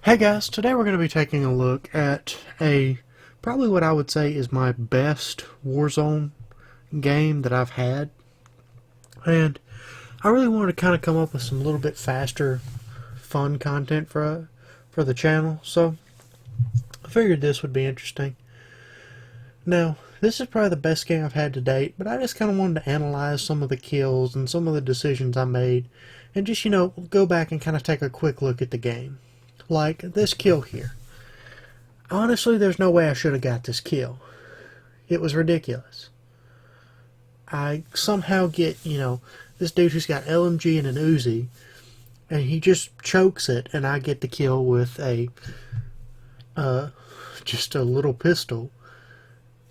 Hey guys, today we're going to be taking a look at probably what I would say is my best Warzone game that I've had. And I really wanted to kind of come up with some little bit faster, fun content for the channel. So I figured this would be interesting. Now, this is probably the best game I've had to date, but I just kind of wanted to analyze some of the kills and some of the decisions I made and just, go back and kind of take a quick look at the game. Like this kill here. Honestly, there's no way I should have got this kill. It was ridiculous. I somehow get, this dude who's got LMG and an Uzi, and he just chokes it, and I get the kill with just a little pistol.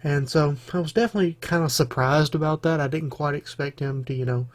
And so I was definitely kind of surprised about that. I didn't quite expect him to,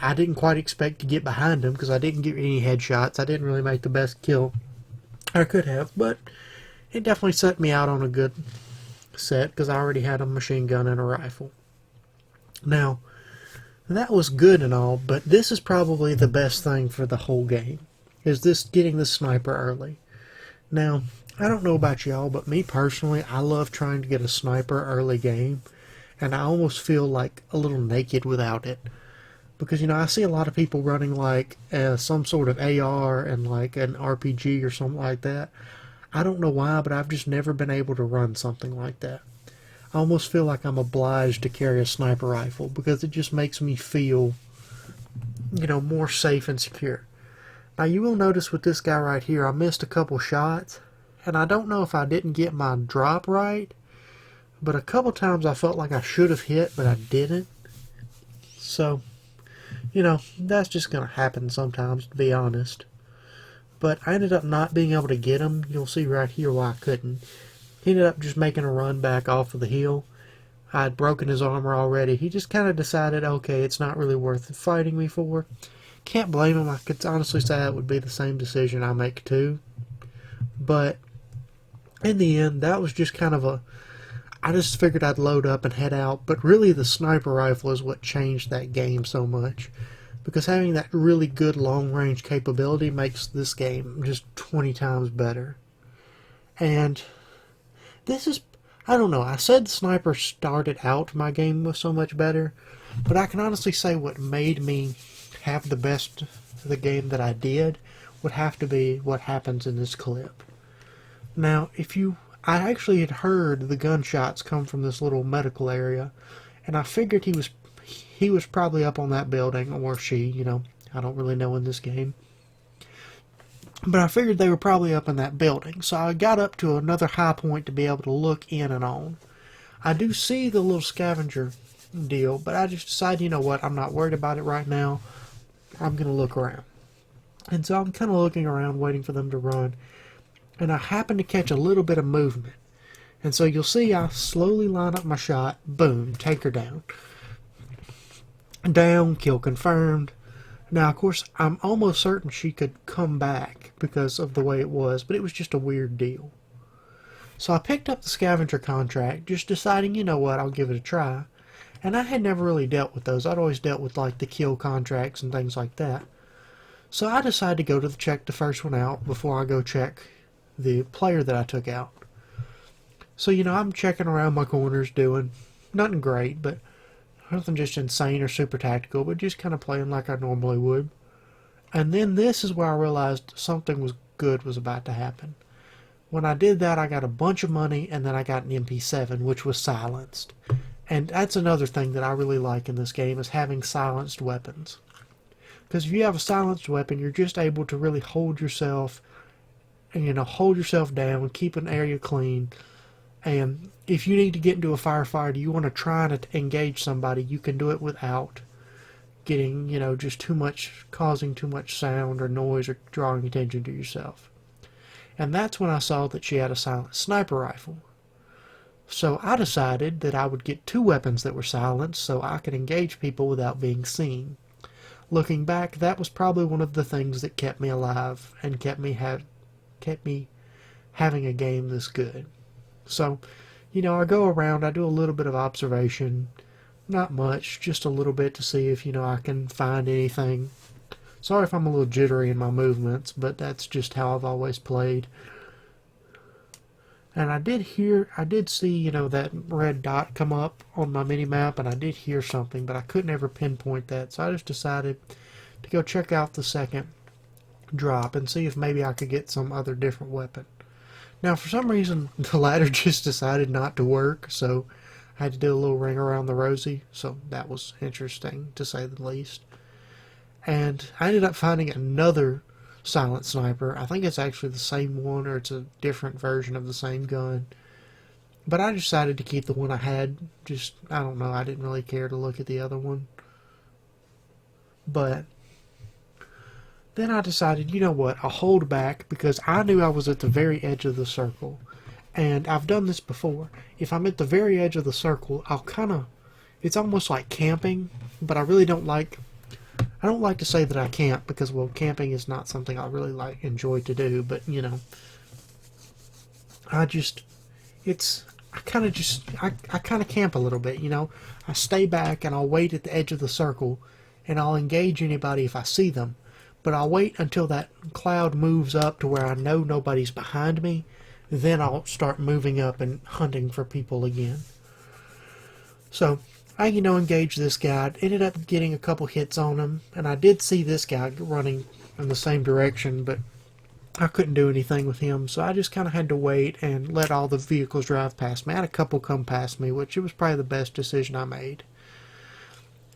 I didn't quite expect to get behind him because I didn't get any headshots. I didn't really make the best kill I could have, but it definitely set me out on a good set because I already had a machine gun and a rifle. Now, that was good and all, but this is probably the best thing for the whole game, is this getting the sniper early. Now, I don't know about y'all, but me personally, I love trying to get a sniper early game, and I almost feel like a little naked without it. Because, I see a lot of people running like some sort of AR and like an RPG or something like that. I don't know why, but I've just never been able to run something like that. I almost feel like I'm obliged to carry a sniper rifle because it just makes me feel, more safe and secure. Now you will notice with this guy right here, I missed a couple shots, and I don't know if I didn't get my drop right, but a couple times I felt like I should have hit, but I didn't. So, that's just going to happen sometimes, to be honest. But I ended up not being able to get him. You'll see right here why I couldn't. He ended up just making a run back off of the hill. I had broken his armor already. He just kind of decided, okay, it's not really worth fighting me for. Can't blame him. I could honestly say that would be the same decision I make too. But in the end, that was just kind of I just figured I'd load up and head out, but really the sniper rifle is what changed that game so much. Because having that really good long-range capability makes this game just 20 times better. And this is, I don't know, I said the sniper started out my game was so much better, but I can honestly say what made me have the best of the game that I did would have to be what happens in this clip. Now, I actually had heard the gunshots come from this little medical area, and I figured he was probably up on that building, or she, I don't really know in this game. But I figured they were probably up in that building, so I got up to another high point to be able to look in and on. I do see the little scavenger deal, but I just decided, you know what, I'm not worried about it right now. I'm going to look around. And so I'm kind of looking around, waiting for them to run. And I happen to catch a little bit of movement. And so you'll see I slowly line up my shot. Boom, take her down. Down, kill confirmed. Now, of course, I'm almost certain she could come back because of the way it was, but it was just a weird deal. So I picked up the scavenger contract, just deciding, you know what, I'll give it a try. And I had never really dealt with those. I'd always dealt with like the kill contracts and things like that. So I decided to go to check the first one out before I go check the player that I took out. So, I'm checking around my corners doing nothing great, but nothing just insane or super tactical, but just kind of playing like I normally would. And then this is where I realized something good was about to happen. When I did that, I got a bunch of money, and then I got an MP7, which was silenced. And that's another thing that I really like in this game, is having silenced weapons. Because if you have a silenced weapon, you're just able to really hold yourself, and hold yourself down, keep an area clean. And if you need to get into a firefight, you want to try to engage somebody, you can do it without getting, just causing too much sound or noise or drawing attention to yourself. And that's when I saw that she had a silent sniper rifle. So I decided that I would get two weapons that were silenced so I could engage people without being seen. Looking back, that was probably one of the things that kept me alive and kept me having a game this good. So, I go around, I do a little bit of observation, not much, just a little bit to see if, I can find anything Sorry if I'm a little jittery in my movements, but that's just how I've always played. And I did see, that red dot come up on my mini map, and I did hear something, but I couldn't ever pinpoint that. So I just decided to go check out the second drop and see if maybe I could get some other different weapon. Now, for some reason, the ladder just decided not to work, so I had to do a little ring around the rosy, so that was interesting, to say the least. And I ended up finding another silent sniper. I think it's actually the same one, or it's a different version of the same gun. But I decided to keep the one I had. Just, I don't know, I didn't really care to look at the other one. But then I decided, you know what, I'll hold back because I knew I was at the very edge of the circle. And I've done this before. If I'm at the very edge of the circle, I'll kind of, it's almost like camping, but I really don't like, I don't like to say that I camp because, well, camping is not something I really enjoy to do, but, I just, I kind of camp a little bit, I stay back and I'll wait at the edge of the circle and I'll engage anybody if I see them. But I'll wait until that cloud moves up to where I know nobody's behind me. Then I'll start moving up and hunting for people again. So I, engaged this guy. Ended up getting a couple hits on him. And I did see this guy running in the same direction, but I couldn't do anything with him. So I just kind of had to wait and let all the vehicles drive past me. I had a couple come past me, which it was probably the best decision I made.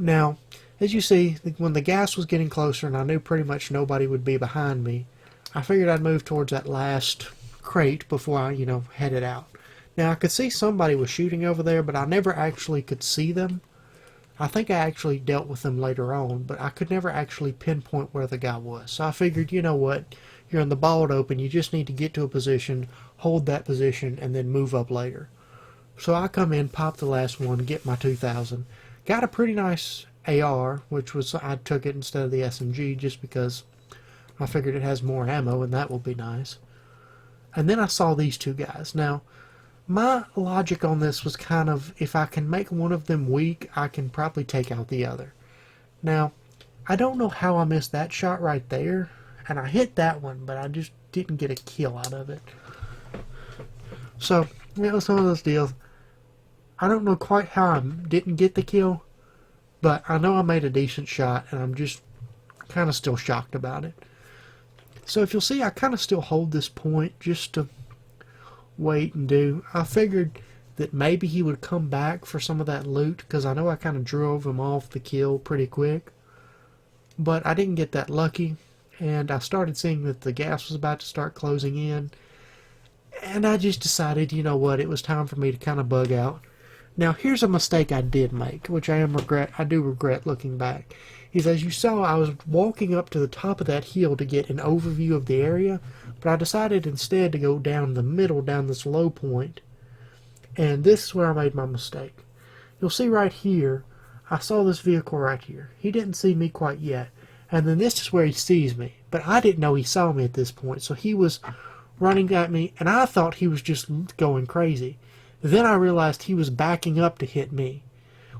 Now, as you see, when the gas was getting closer and I knew pretty much nobody would be behind me, I figured I'd move towards that last crate before I, headed out. Now, I could see somebody was shooting over there, but I never actually could see them. I think I actually dealt with them later on, but I could never actually pinpoint where the guy was. So I figured, you know what, you're in the bald open, you just need to get to a position, hold that position, and then move up later. So I come in, pop the last one, get my 2000. Got a pretty nice AR, which was, I took it instead of the SMG just because I figured it has more ammo and that will be nice. And then I saw these two guys. Now, my logic on this was kind of, if I can make one of them weak, I can probably take out the other. Now, I don't know how I missed that shot right there, and I hit that one, but I just didn't get a kill out of it. So, it was one of those deals. I don't know quite how I didn't get the kill, but I know I made a decent shot, and I'm just kind of still shocked about it. So if you'll see, I kind of still hold this point just to wait and do. I figured that maybe he would come back for some of that loot, because I know I kind of drove him off the kill pretty quick. But I didn't get that lucky, and I started seeing that the gas was about to start closing in. And I just decided, you know what, it was time for me to kind of bug out. Now, here's a mistake I did make, which I do regret looking back. Is, as you saw, I was walking up to the top of that hill to get an overview of the area, but I decided instead to go down the middle, down this low point. And this is where I made my mistake. You'll see right here, I saw this vehicle right here. He didn't see me quite yet. And then this is where he sees me. But I didn't know he saw me at this point, so he was running at me, and I thought he was just going crazy. Then I realized he was backing up to hit me,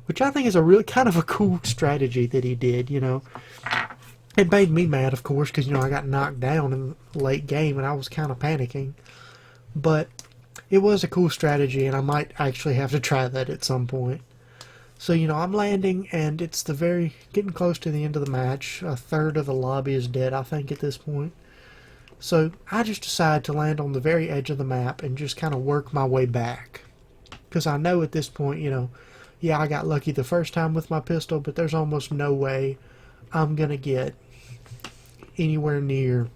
which I think is a really kind of a cool strategy that he did, It made me mad, of course, because, I got knocked down in the late game and I was kind of panicking. But it was a cool strategy, and I might actually have to try that at some point. So, I'm landing, and it's getting close to the end of the match. A third of the lobby is dead, I think, at this point. So I just decided to land on the very edge of the map and just kind of work my way back. Because I know at this point, yeah, I got lucky the first time with my pistol, but there's almost no way I'm going to get anywhere near,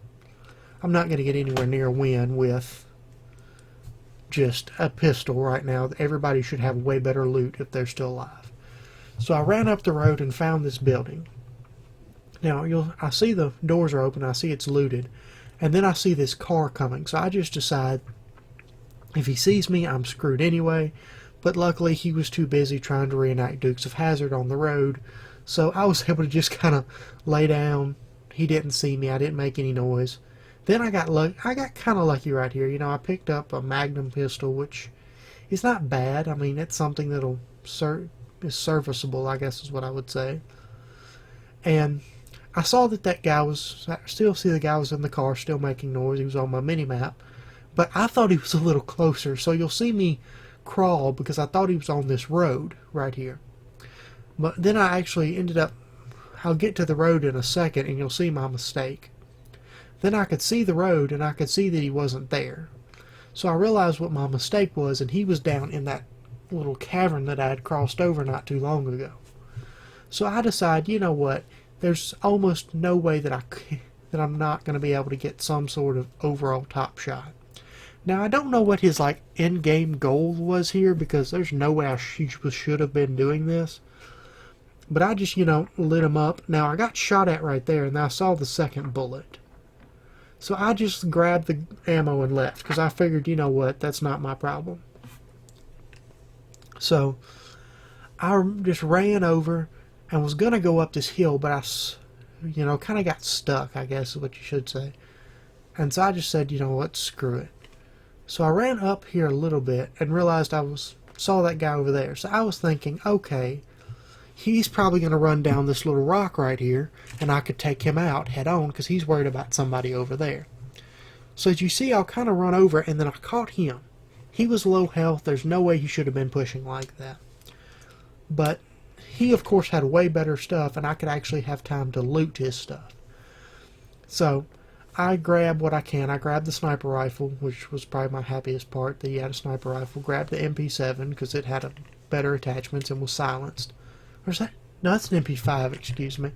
I'm not going to get anywhere near a win with just a pistol right now. Everybody should have way better loot if they're still alive. So I ran up the road and found this building. Now, I see the doors are open, I see it's looted, and then I see this car coming, so I just decide, if he sees me, I'm screwed anyway. But luckily, he was too busy trying to reenact Dukes of Hazzard on the road. So I was able to just kind of lay down. He didn't see me. I didn't make any noise. Then I got kind of lucky right here. I picked up a Magnum pistol, which is not bad. I mean, it's something is serviceable, I guess is what I would say. And I saw that I still see the guy was in the car, still making noise. He was on my mini-map. But I thought he was a little closer, so you'll see me crawl because I thought he was on this road right here. But then I actually ended up, I'll get to the road in a second and you'll see my mistake. Then I could see the road and I could see that he wasn't there. So I realized what my mistake was, and he was down in that little cavern that I had crossed over not too long ago. So I decided, you know what, there's almost no way that that I'm not going to be able to get some sort of overall top shot. Now I don't know what his like end game goal was here, because there's no way I should have been doing this. But I just, lit him up. Now I got shot at right there, and I saw the second bullet. So I just grabbed the ammo and left, because I figured, you know what, that's not my problem. So I just ran over and was going to go up this hill, but I, kind of got stuck, I guess is what you should say. And so I just said, you know what, screw it. So I ran up here a little bit and realized saw that guy over there. So I was thinking, okay, he's probably going to run down this little rock right here, and I could take him out head on because he's worried about somebody over there. So as you see, I'll kind of run over, and then I caught him. He was low health. There's no way he should have been pushing like that. But he, of course, had way better stuff, and I could actually have time to loot his stuff. So I grab what I can. I grabbed the sniper rifle, which was probably my happiest part, that he had a sniper rifle. Grabbed the MP7 because it had better attachments and was silenced. Or is that? No, that's an MP5, excuse me.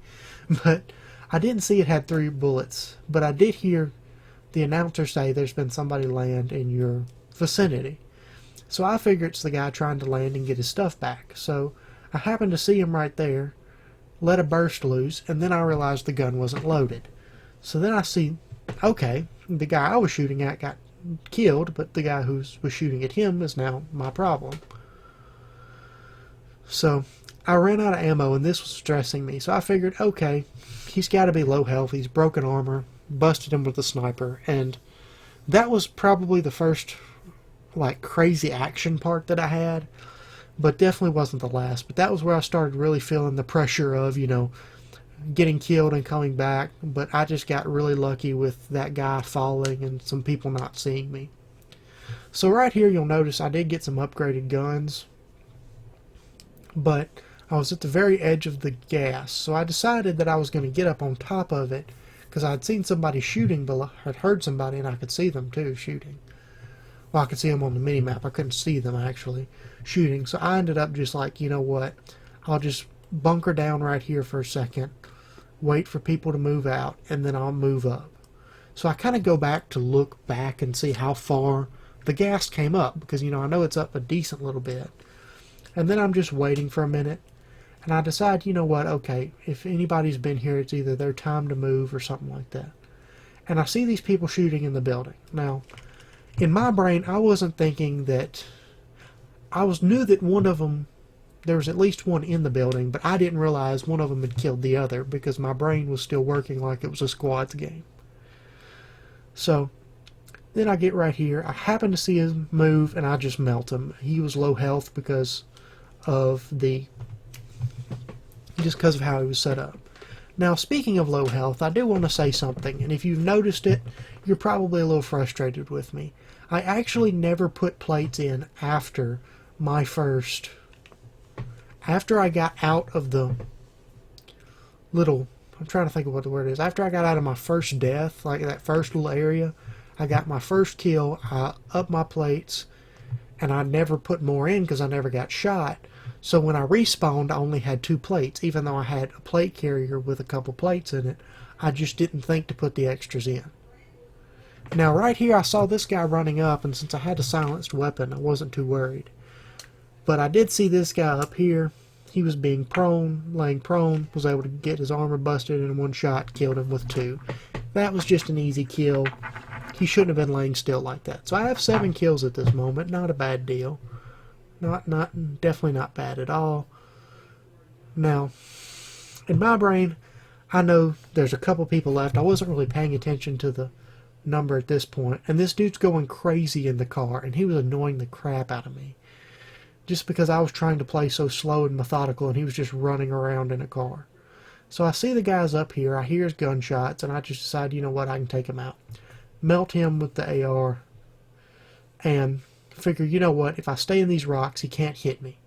But I didn't see it had 3 bullets. But I did hear the announcer say there's been somebody land in your vicinity. So I figure it's the guy trying to land and get his stuff back. So I happened to see him right there, let a burst loose, and then I realized the gun wasn't loaded. So then I see, okay, the guy I was shooting at got killed, but the guy who was shooting at him is now my problem. So I ran out of ammo, and this was stressing me. So I figured, okay, he's got to be low health. He's broken armor. Busted him with a sniper. And that was probably the first, like, crazy action part that I had. But definitely wasn't the last. But that was where I started really feeling the pressure of, getting killed and coming back. But I just got really lucky with that guy falling and some people not seeing me. So right here, you'll notice I did get some upgraded guns. But I was at the very edge of the gas, so I decided that I was going to get up on top of it because I had seen somebody shooting below. I'd heard somebody, and I could see them too shooting. Well, I could see them on the mini-map. I couldn't see them actually shooting, so I ended up just like, you know what, I'll just bunker down right here for a second, wait for people to move out, and then I'll move up. So I kind of go back to look back and see how far the gas came up, because, I know it's up a decent little bit. And then I'm just waiting for a minute, and I decide, you know what, okay, if anybody's been here, it's either their time to move or something like that. And I see these people shooting in the building. Now, in my brain, I wasn't thinking that, knew that one of them, there was at least one in the building, but I didn't realize one of them had killed the other because my brain was still working like it was a squads game. So then I get right here, I happen to see him move, and I just melt him. He was low health because of how he was set up. Now, speaking of low health, I do want to say something, and if you've noticed it, you're probably a little frustrated with me. I actually never put plates in after I got out of the little, I'm trying to think of what the word is, after I got out of my first death, like that first little area, I got my first kill, I upped my plates, and I never put more in because I never got shot. So when I respawned, I only had 2 plates. Even though I had a plate carrier with a couple plates in it, I just didn't think to put the extras in. Now right here, I saw this guy running up, and since I had a silenced weapon, I wasn't too worried. But I did see this guy up here. He was laying prone, was able to get his armor busted in one shot, killed him with 2. That was just an easy kill. He shouldn't have been laying still like that. So I have 7 kills at this moment. Not a bad deal. Definitely not bad at all. Now, in my brain, I know there's a couple people left. I wasn't really paying attention to the number at this point. And this dude's going crazy in the car, and he was annoying the crap out of me. Just because I was trying to play so slow and methodical, and he was just running around in a car. So I see the guys up here, I hear his gunshots, and I just decide, you know what, I can take him out. Melt him with the AR, and figure, you know what, if I stay in these rocks, he can't hit me.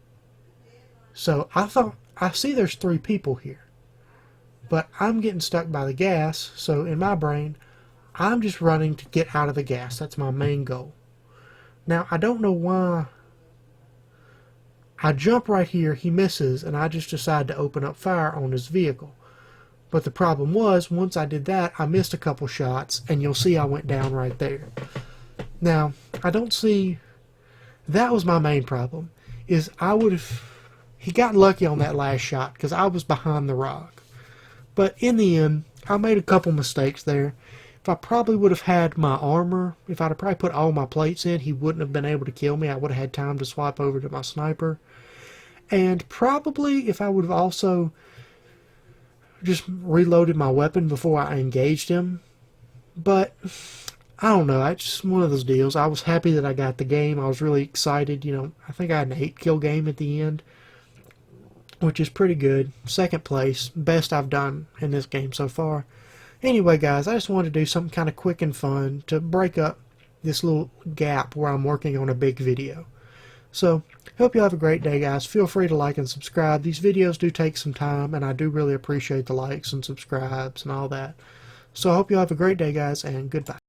So I thought, I see there's 3 people here, but I'm getting stuck by the gas, so in my brain, I'm just running to get out of the gas. That's my main goal. Now, I don't know why I jump right here, he misses, and I just decide to open up fire on his vehicle. But the problem was, once I did that, I missed a couple shots, and you'll see I went down right there. Now, I don't see... That was my main problem, is I would have... He got lucky on that last shot, because I was behind the rock. But in the end, I made a couple mistakes there. If I probably would have had my armor, if I'd have probably put all my plates in, he wouldn't have been able to kill me. I would have had time to swap over to my sniper. And probably if I would have also just reloaded my weapon before I engaged him. But I don't know, it's just one of those deals. I was happy that I got the game. I was really excited. You know, I think I had an 8-kill game at the end, which is pretty good. Second place, best I've done in this game so far. Anyway, guys, I just wanted to do something kind of quick and fun to break up this little gap where I'm working on a big video. So, hope you have a great day, guys. Feel free to like and subscribe. These videos do take some time, and I do really appreciate the likes and subscribes and all that. So, I hope you have a great day, guys, and goodbye.